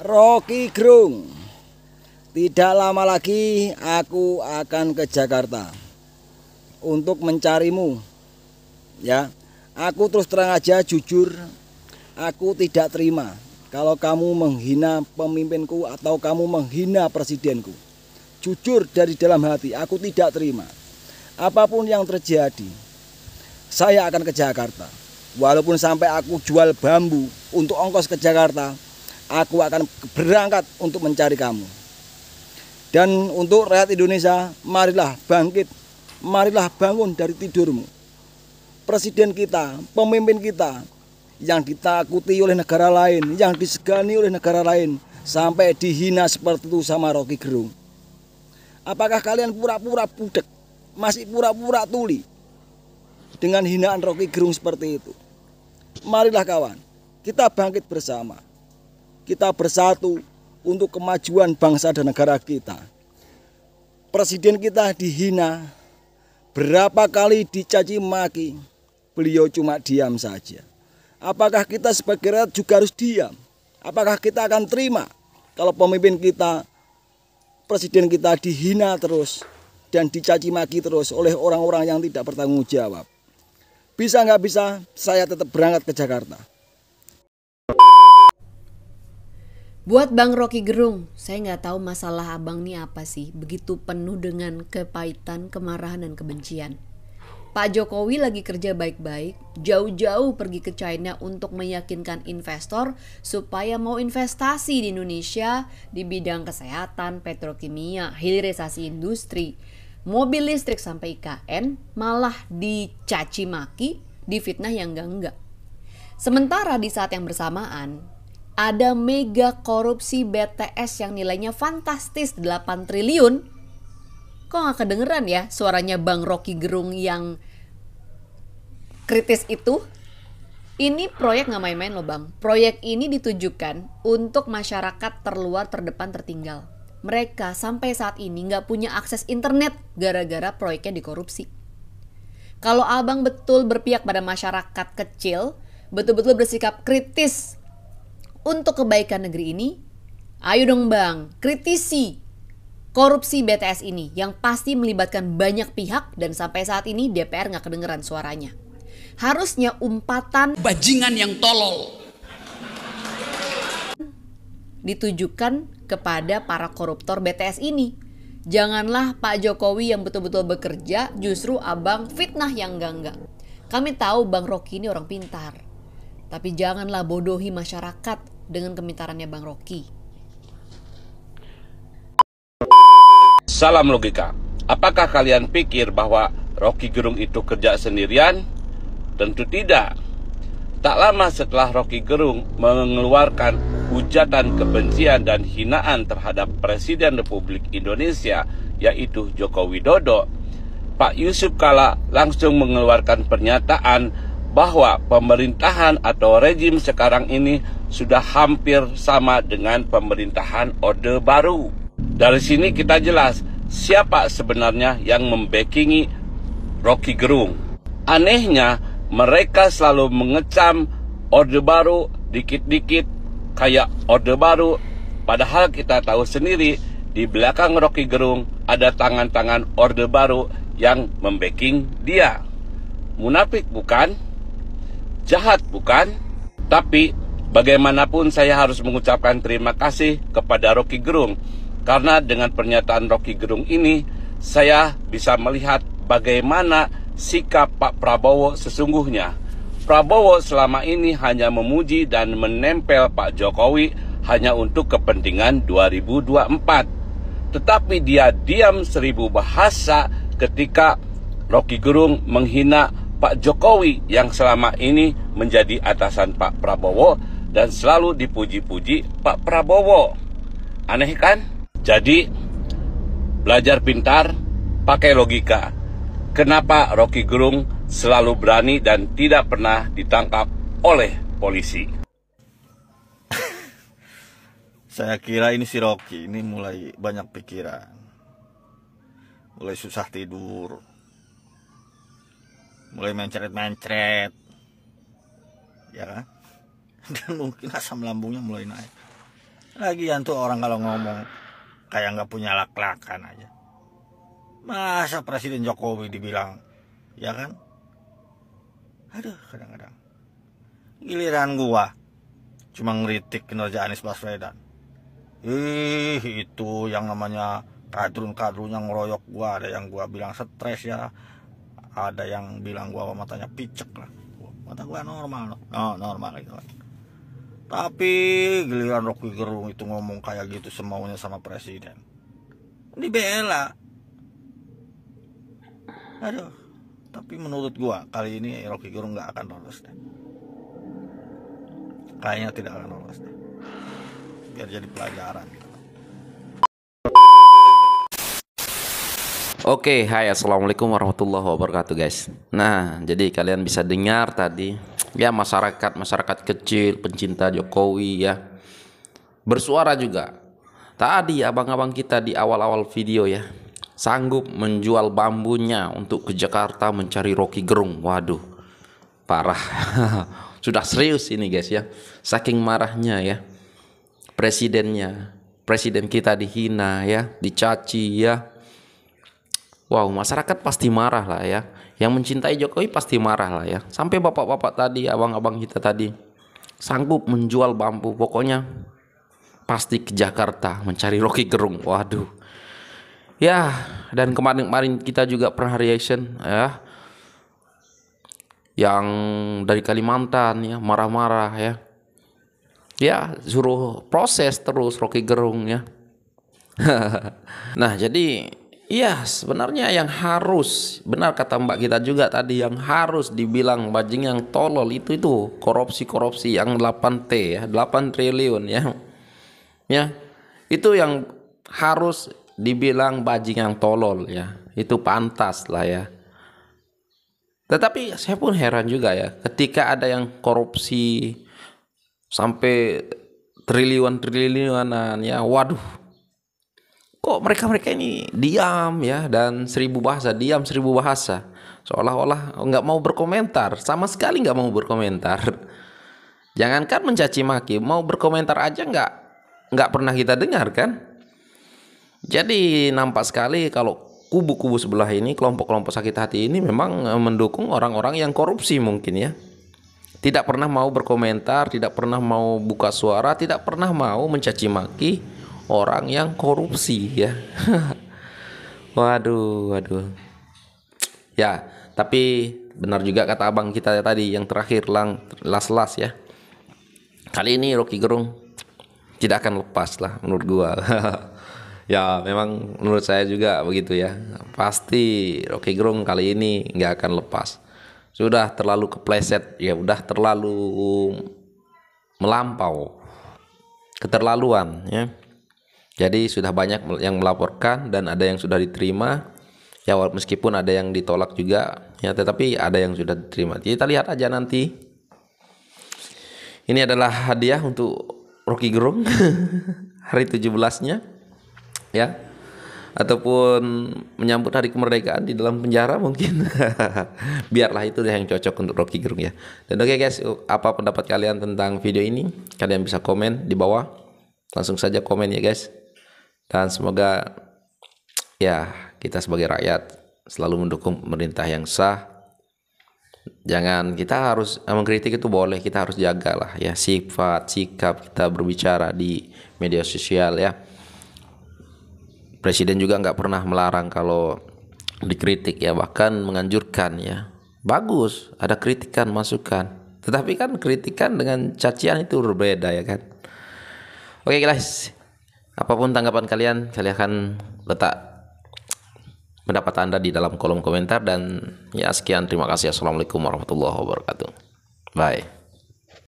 Rocky Gerung, tidak lama lagi aku akan ke Jakarta untuk mencarimu. Ya, aku terus terang aja jujur, aku tidak terima kalau kamu menghina pemimpinku atau kamu menghina presidenku. Jujur dari dalam hati, aku tidak terima. Apapun yang terjadi, saya akan ke Jakarta. Walaupun sampai aku jual bambu untuk ongkos ke Jakarta, aku akan berangkat untuk mencari kamu. Dan untuk rakyat Indonesia, marilah bangkit, marilah bangun dari tidurmu. Presiden kita, pemimpin kita yang ditakuti oleh negara lain, yang disegani oleh negara lain, sampai dihina seperti itu sama Rocky Gerung. Apakah kalian pura-pura budek, masih pura-pura tuli dengan hinaan Rocky Gerung seperti itu? Marilah kawan, kita bangkit bersama. Kita bersatu untuk kemajuan bangsa dan negara kita. Presiden kita dihina, berapa kali dicaci maki, beliau cuma diam saja. Apakah kita sebagai rakyat juga harus diam? Apakah kita akan terima kalau pemimpin kita, presiden kita dihina terus dan dicaci maki terus oleh orang-orang yang tidak bertanggung jawab? Bisa nggak bisa, saya tetap berangkat ke Jakarta. Buat Bang Rocky Gerung, saya nggak tahu masalah abang nih apa sih, begitu penuh dengan kepahitan, kemarahan, dan kebencian. Pak Jokowi lagi kerja baik-baik, jauh-jauh pergi ke China untuk meyakinkan investor supaya mau investasi di Indonesia di bidang kesehatan, petrokimia, hilirisasi industri, mobil listrik sampai IKN, malah dicaci maki, difitnah yang enggak-enggak. Sementara di saat yang bersamaan, ada mega korupsi BTS yang nilainya fantastis 8 triliun. Kok gak kedengeran ya suaranya Bang Rocky Gerung yang kritis itu? Ini proyek gak main-main loh Bang. Proyek ini ditujukan untuk masyarakat terluar, terdepan, tertinggal. Mereka sampai saat ini gak punya akses internet gara-gara proyeknya dikorupsi. Kalau abang betul berpihak pada masyarakat kecil, betul-betul bersikap kritis untuk kebaikan negeri ini, ayo dong Bang, kritisi korupsi BTS ini yang pasti melibatkan banyak pihak dan sampai saat ini DPR gak kedengeran suaranya. Harusnya umpatan bajingan yang tolol ditujukan kepada para koruptor BTS ini. Janganlah Pak Jokowi yang betul-betul bekerja, justru abang fitnah yang enggak-enggak. Kami tahu Bang Rocky ini orang pintar, tapi janganlah bodohi masyarakat dengan kepintarannya Bang Rocky. Salam logika. Apakah kalian pikir bahwa Rocky Gerung itu kerja sendirian? Tentu tidak. Tak lama setelah Rocky Gerung mengeluarkan hujatan kebencian dan hinaan terhadap Presiden Republik Indonesia, yaitu Joko Widodo, Pak Yusuf Kalla langsung mengeluarkan pernyataan bahwa pemerintahan atau rejim sekarang ini sudah hampir sama dengan pemerintahan Orde Baru. Dari sini kita jelas siapa sebenarnya yang membackingi Rocky Gerung. Anehnya, mereka selalu mengecam Orde Baru dikit-dikit kayak Orde Baru, padahal kita tahu sendiri di belakang Rocky Gerung ada tangan-tangan Orde Baru yang membacking dia. Munafik bukan? Jahat bukan? Tapi bagaimanapun saya harus mengucapkan terima kasih kepada Rocky Gerung, karena dengan pernyataan Rocky Gerung ini saya bisa melihat bagaimana sikap Pak Prabowo sesungguhnya. Prabowo selama ini hanya memuji dan menempel Pak Jokowi hanya untuk kepentingan 2024. Tetapi dia diam 1000 bahasa ketika Rocky Gerung menghina Pak Jokowi yang selama ini menjadi atasan Pak Prabowo dan selalu dipuji-puji Pak Prabowo. Aneh kan? Jadi, belajar pintar, pakai logika. Kenapa Rocky Gerung selalu berani dan tidak pernah ditangkap oleh polisi? Saya kira ini si Rocky ini mulai banyak pikiran, mulai susah tidur, mulai mencret-mencret, ya kan? Dan mungkin asam lambungnya mulai naik. Lagian tuh orang kalau ngomong kayak nggak punya lak-lakan aja. Masa Presiden Jokowi dibilang, ya kan? Aduh, kadang-kadang giliran gua cuma ngeritik kinerja Anies Baswedan. Itu yang namanya kadrun yang ngeroyok gua, ada yang gua bilang stres ya, ada yang bilang gua matanya picek lah. Mata gua normal, normal gitu kan. Tapi giliran Rocky Gerung itu ngomong kayak gitu semaunya sama presiden, dibela. Aduh, tapi menurut gua kali ini Rocky Gerung nggak akan lolos deh. Kayaknya tidak akan lolos deh. Biar jadi pelajaran gitu. Oke, hai, assalamualaikum warahmatullahi wabarakatuh guys. Nah, jadi kalian bisa dengar tadi ya, masyarakat kecil pencinta Jokowi ya bersuara juga. Tadi abang-abang kita di awal-awal video ya sanggup menjual bambunya untuk ke Jakarta mencari Rocky Gerung. Waduh, parah. Sudah serius ini guys ya, saking marahnya ya presiden kita dihina ya, dicaci ya. Wow, masyarakat pasti marah lah ya. Yang mencintai Jokowi pasti marah lah ya. Sampai bapak-bapak tadi, abang-abang kita tadi sanggup menjual bambu. Pokoknya pasti ke Jakarta mencari Rocky Gerung. Waduh. Ya, dan kemarin kita juga pernah reaction ya, yang dari Kalimantan ya, marah-marah ya. Ya, suruh proses terus Rocky Gerung ya. Nah, jadi iya, sebenarnya yang harus, benar kata mbak kita juga tadi, yang harus dibilang bajingan tolol itu korupsi yang 8T ya, 8 triliun ya. Ya, itu yang harus dibilang bajingan tolol ya. Itu pantas lah ya. Tetapi saya pun heran juga ya, ketika ada yang korupsi sampai triliunan ya, waduh. Kok mereka ini diam ya, dan 1000 bahasa, diam 1000 bahasa, seolah-olah nggak mau berkomentar, sama sekali nggak mau berkomentar. Jangankan mencaci maki, mau berkomentar aja nggak pernah kita dengar kan. Jadi nampak sekali kalau kubu-kubu sebelah ini, kelompok-kelompok sakit hati ini memang mendukung orang-orang yang korupsi mungkin ya. Tidak pernah mau berkomentar, tidak pernah mau buka suara, tidak pernah mau mencaci maki orang yang korupsi ya. Waduh. Ya, tapi benar juga kata abang kita tadi yang terakhir las ya. Kali ini Rocky Gerung tidak akan lepas lah menurut gua. Ya, memang menurut saya juga begitu ya. Pasti Rocky Gerung kali ini nggak akan lepas. Sudah terlalu kepleset ya, udah terlalu melampau, keterlaluan ya. Jadi sudah banyak yang melaporkan dan ada yang sudah diterima ya, meskipun ada yang ditolak juga ya, tetapi ada yang sudah diterima. Jadi kita lihat aja nanti. Ini adalah hadiah untuk Rocky Gerung hari 17-nya ya, ataupun menyambut hari kemerdekaan di dalam penjara mungkin. Biarlah itu yang cocok untuk Rocky Gerung ya. Dan oke guys, apa pendapat kalian tentang video ini? Kalian bisa komen di bawah, langsung saja komen ya guys. Dan semoga ya kita sebagai rakyat selalu mendukung pemerintah yang sah. Jangan, kita harus mengkritik itu boleh, kita harus jagalah ya sifat sikap kita berbicara di media sosial ya. Presiden juga nggak pernah melarang kalau dikritik ya, bahkan menganjurkan ya. Bagus ada kritikan, masukan, tetapi kan kritikan dengan cacian itu berbeda ya kan. Oke guys, apapun tanggapan kalian, silahkan letak pendapat Anda di dalam kolom komentar. Dan ya sekian, terima kasih. Assalamualaikum warahmatullahi wabarakatuh. Bye.